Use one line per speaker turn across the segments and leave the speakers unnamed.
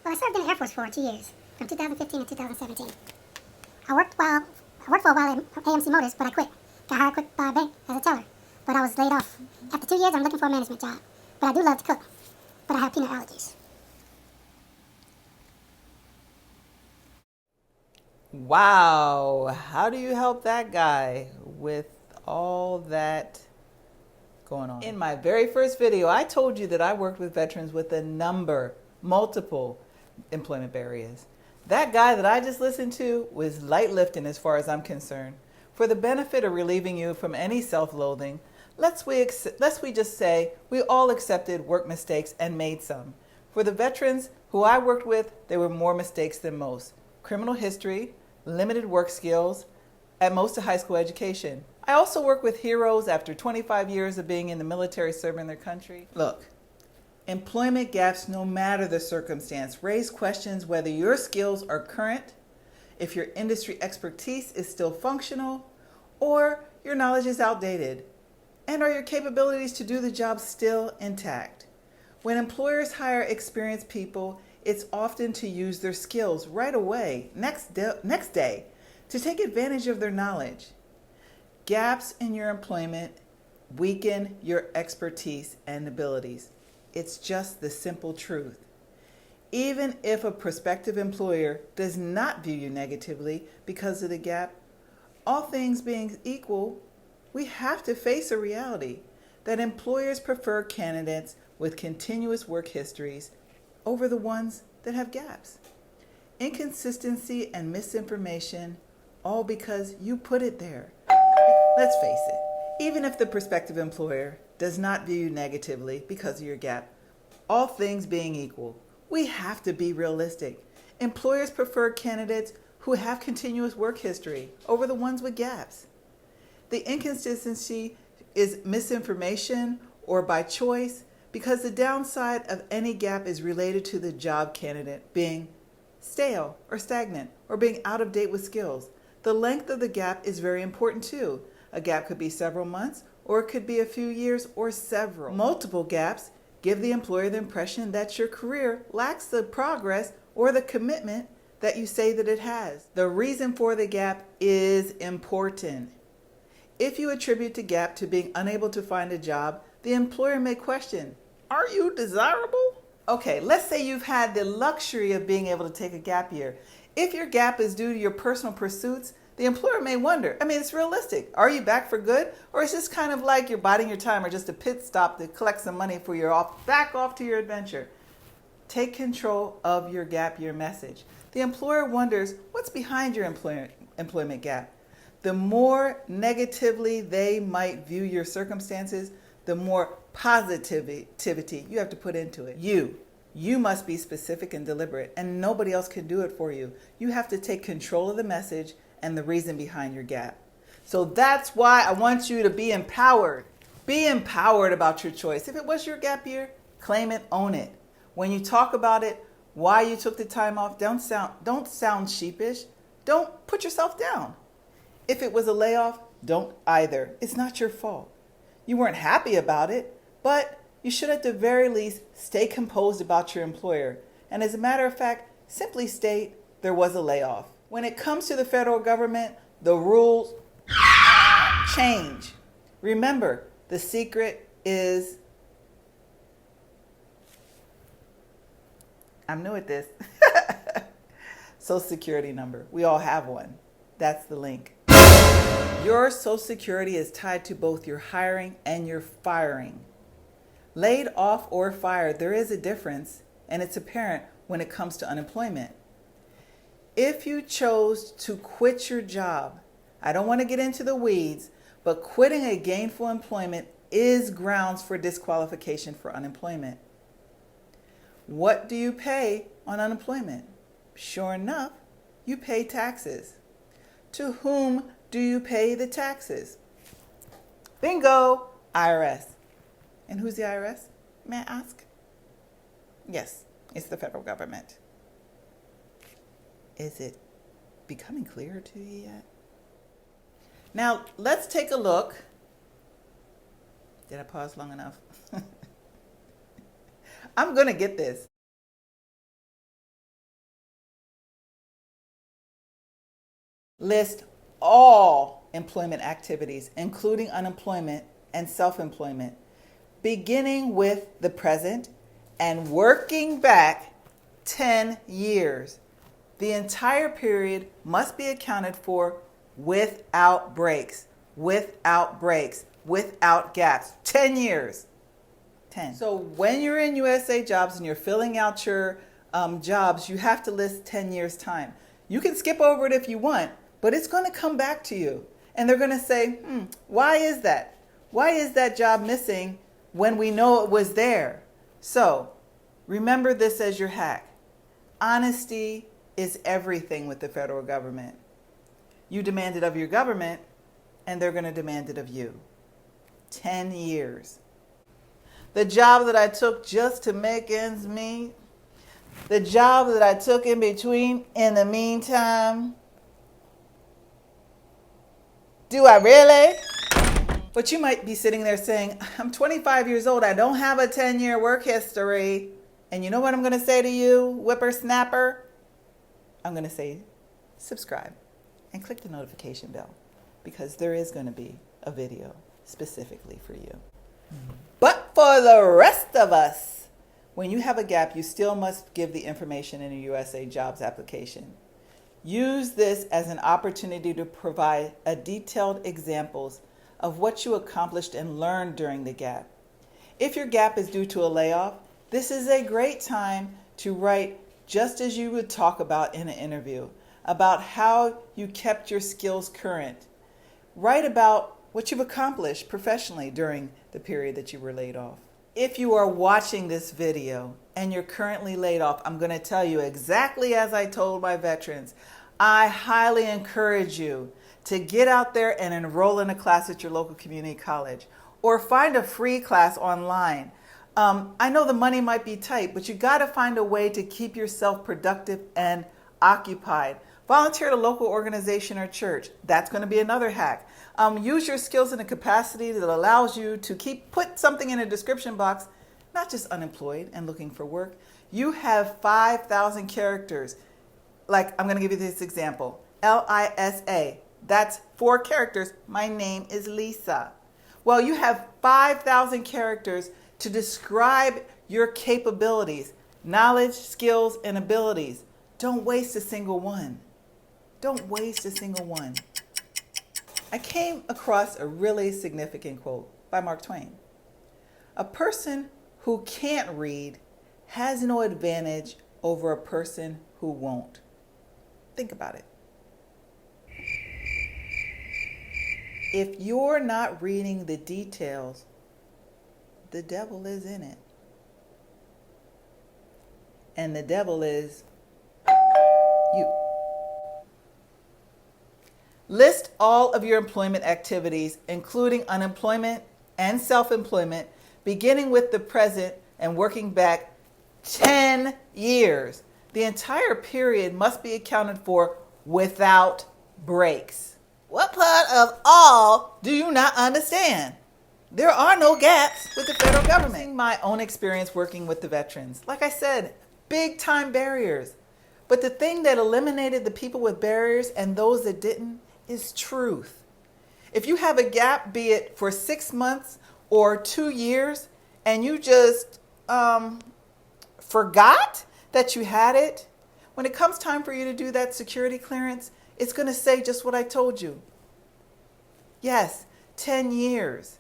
Well, I served in the Air Force for 2 years, from 2015 to 2017. I worked for a while at AMC Motors, but I quit. Got hired quick by a bank as a teller, but I was laid off. After 2 years, I'm looking for a management job. But I do love to cook, but I have peanut allergies.
Wow, how do you help that guy with all that going on? In my very first video, I told you that I worked with veterans with multiple employment barriers. That guy that I just listened to was light lifting as far as I'm concerned. For the benefit of relieving you from any self-loathing, let's we just say we all accepted work mistakes and made some. For the veterans who I worked with, there were more mistakes than most. Criminal history, limited work skills, at most a high school education. I also work with heroes after 25 years of being in the military serving their country. Look, employment gaps, no matter the circumstance, raise questions whether your skills are current, if your industry expertise is still functional, or your knowledge is outdated, and are your capabilities to do the job still intact. When employers hire experienced people, it's often to use their skills right away, next day, to take advantage of their knowledge. Gaps in your employment weaken your expertise and abilities. It's just the simple truth. Even if a prospective employer does not view you negatively because of the gap, all things being equal, we have to face a reality that employers prefer candidates with continuous work histories over the ones that have gaps. Inconsistency and misinformation, all because you put it there. Let's face it, even if the prospective employer does not view you negatively because of your gap, all things being equal, we have to be realistic. Employers prefer candidates who have continuous work history over the ones with gaps. The inconsistency is misinformation or by choice, because the downside of any gap is related to the job candidate being stale or stagnant or being out of date with skills. The length of the gap is very important too. A gap could be several months, or it could be a few years or several. Multiple gaps give the employer the impression that your career lacks the progress or the commitment that you say that it has. The reason for the gap is important. If you attribute the gap to being unable to find a job, the employer may question, are you desirable? Okay, let's say you've had the luxury of being able to take a gap year. If your gap is due to your personal pursuits, the employer may wonder, it's realistic. Are you back for good? Or is this kind of like you're biding your time or just a pit stop to collect some money for your back off to your adventure? Take control of your gap year message. The employer wonders, what's behind your employment gap? The more negatively they might view your circumstances, the more positivity you have to put into it. You must be specific and deliberate, and nobody else can do it for you. You have to take control of the message and the reason behind your gap. So that's why I want you to be empowered. Be empowered about your choice. If it was your gap year, claim it, own it. When you talk about it, why you took the time off, don't sound sheepish. Don't put yourself down. If it was a layoff, don't either. It's not your fault. You weren't happy about it, but you should at the very least stay composed about your employer. And as a matter of fact, simply state there was a layoff. When it comes to the federal government, the rules change. Remember, the secret is, I'm new at this, Social Security number. We all have one. That's the link. Your Social Security is tied to both your hiring and your firing. Laid off or fired, there is a difference, and it's apparent when it comes to unemployment. If you chose to quit your job, I don't want to get into the weeds, but quitting a gainful employment is grounds for disqualification for unemployment. What do you pay on unemployment? Sure enough, you pay taxes. To whom do you pay the taxes? Bingo! IRS. And who's the IRS, may I ask? Yes, it's the federal government. Is it becoming clearer to you yet? Now, let's take a look. Did I pause long enough? I'm going to get this. List all employment activities, including unemployment and self-employment, beginning with the present and working back 10 years. The entire period must be accounted for without breaks, without gaps. 10 years. 10. So when you're in USA Jobs and you're filling out your jobs, you have to list 10 years time. You can skip over it if you want, but it's going to come back to you. And they're going to say, why is that? Why is that job missing when we know it was there? So remember this as your hack. Honesty is everything with the federal government. You demand it of your government, and they're going to demand it of you. 10 years. The job that I took just to make ends meet, the job that I took in between, in the meantime, do I really? But you might be sitting there saying, I'm 25 years old, I don't have a 10-year work history. And you know what I'm going to say to you, whippersnapper? I'm going to say, subscribe and click the notification bell, because there is going to be a video specifically for you. But for the rest of us, when you have a gap, you still must give the information in a USA Jobs application. Use this as an opportunity to provide a detailed examples of what you accomplished and learned during the gap. If your gap is due to a layoff, this is a great time to write just as you would talk about in an interview, about how you kept your skills current. Write about what you've accomplished professionally during the period that you were laid off. If you are watching this video and you're currently laid off, I'm going to tell you exactly as I told my veterans. I highly encourage you to get out there and enroll in a class at your local community college, or find a free class online. I know the money might be tight, but you got to find a way to keep yourself productive and occupied. Volunteer at a local organization or church. That's going to be another hack. Use your skills in a capacity that allows you to put something in a description box, not just unemployed and looking for work. You have 5,000 characters. Like, I'm going to give you this example. Lisa. That's 4 characters. My name is Lisa. Well, you have 5,000 characters to describe your capabilities, knowledge, skills, and abilities. Don't waste a single one. Don't waste a single one. I came across a really significant quote by Mark Twain. A person who can't read has no advantage over a person who won't. Think about it. If you're not reading the details, the devil is in it. And the devil is you. List all of your employment activities, including unemployment and self-employment, beginning with the present and working back 10 years. The entire period must be accounted for without breaks. What part of all do you not understand? There are no gaps with the federal government. My own experience working with the veterans. Like I said, big time barriers. But the thing that eliminated the people with barriers and those that didn't is truth. If you have a gap, be it for 6 months or 2 years, and you just forgot that you had it, when it comes time for you to do that security clearance, it's going to say just what I told you. Yes, 10 years.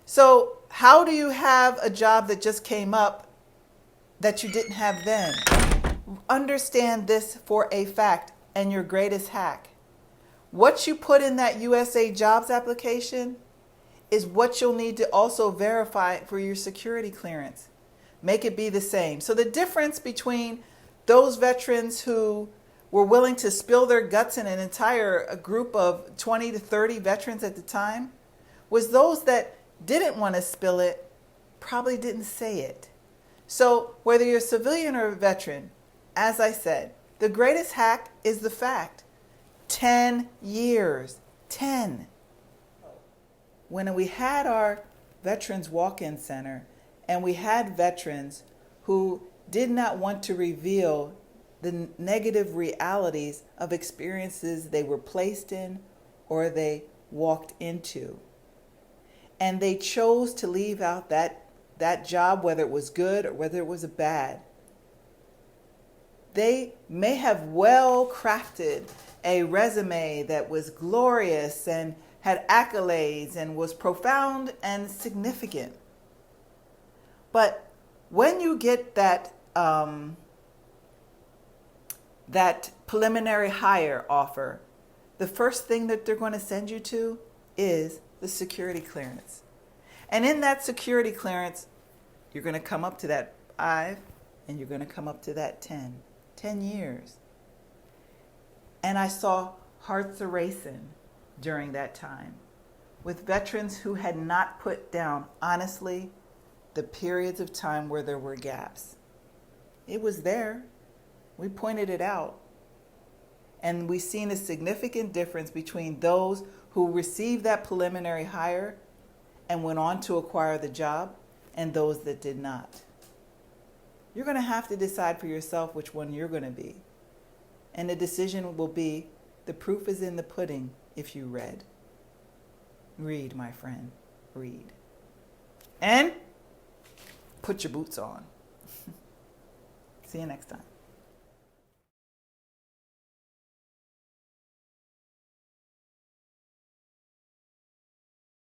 So how do you have a job that just came up that you didn't have then? Understand this for a fact, and your greatest hack. What you put in that USA Jobs application is what you'll need to also verify for your security clearance. Make it be the same. So the difference between those veterans who were willing to spill their guts in an entire group of 20 to 30 veterans at the time was those that didn't want to spill it probably didn't say it. So whether you're a civilian or a veteran, as I said, the greatest hack is the fact. 10 years. 10. When we had our Veterans Walk-In Center and we had veterans who did not want to reveal the negative realities of experiences they were placed in or they walked into. And they chose to leave out that job, whether it was good or whether it was bad. They may have well crafted a resume that was glorious and had accolades and was profound and significant. But when you get that preliminary hire offer, the first thing that they're going to send you to is the security clearance. And in that security clearance, you're going to come up to that 5 and you're going to come up to that 10 years. And I saw hearts a racing during that time with veterans who had not put down, honestly, the periods of time where there were gaps. It was there. We pointed it out. And we've seen a significant difference between those who received that preliminary hire and went on to acquire the job and those that did not. You're going to have to decide for yourself which one you're going to be. And the decision will be, the proof is in the pudding if you read. Read, my friend, read. And put your boots on. See you next time.